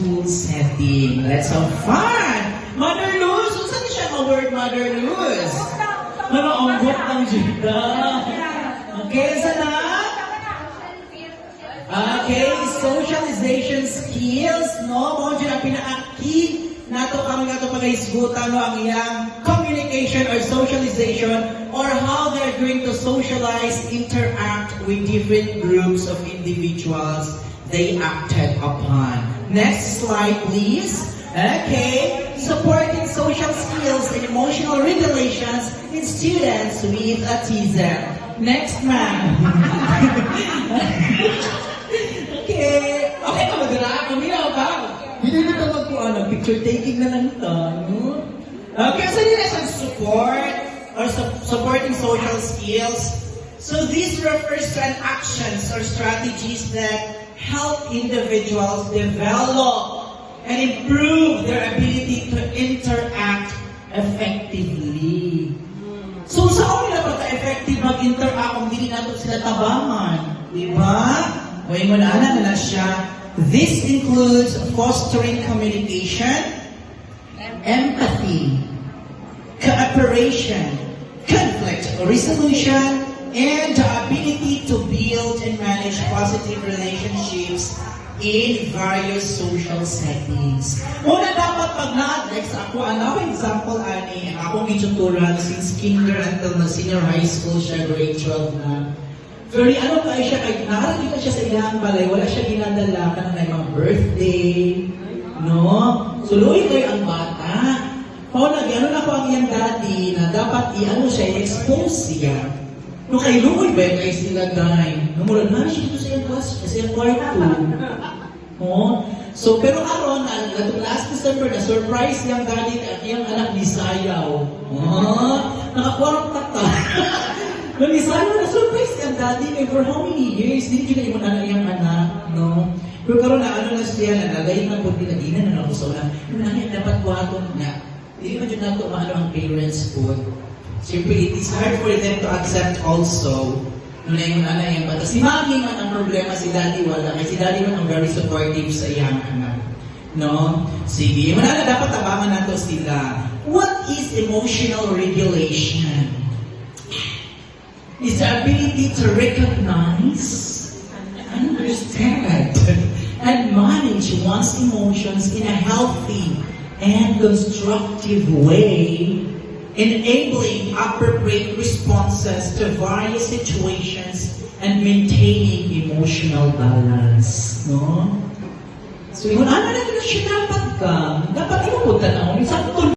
school setting. Let's have fun! Mother Luz! Saan siya ma-word, Mother Luz? Manoongot ng Jida. Okay, sana? Okay, socialization skills, no? Mo dyan ang pinaaki nato kami nato pag-isgutan no, ang iyang communication or socialization or how they're going to socialize, interact with different groups of individuals they acted upon. Next slide, please. Okay, supporting social skills and emotional regulations in students with autism. Next, ma'am. Okay ka magdala? Kuminaw ka? Hindi na magkuhan. Picture taking na lang ito. No? Okay, so yun is support or supporting social skills. So this refers to an actions or strategies that help individuals develop and improve their ability to interact effectively. So saan nila pagka-effective mag-interact kung hindi natin sila tabangan? Diba? Huwag mo na na siya. This includes fostering communication, empathy, cooperation, conflict resolution, and the ability to build and manage positive relationships in various social settings. Una dapat pag na-next ako, example ani, akong ituturan since kinder until na senior high school siya, grade 12 na. Very kayo siya, nakarating siya sa ilang balay, wala siya ginadala ka ng mga birthday, no? So, luwi kayo ang bata. Gano'n ako ang iyang daddy na dapat siya, i-expose siya. No, kay luwi ba kayo sila dahil? Namulad na siya dito sa iyang class, sa iyang kwarto. No? So, pero karon last December, na-surprise yung daddy at yung anak ni Sayaw. Nakakwarong tata. When Sayaw, na-surprise yung daddy for how many years? Hindi ko na yung anak, no? Pero karon na siya, nalagay na po pinagina na ako sa una. Yung dapat buhaton na. Hindi mo dyan nato ang parents po. Siyempre, it is hard for them to accept also. Nung yung yung bata. Si Mami man ang problema, si Daddy wala. Kasi si Daddy man ang very supportive sa iyang anak. No? Sige. Manana, dapat tabangan nato sila. What is emotional regulation? It's the ability to recognize, understand, and manage one's emotions in a healthy and constructive way, enabling appropriate responses to various situations and maintaining emotional balance. No? So, yun, na siya dapat ka? Dapat inupunta na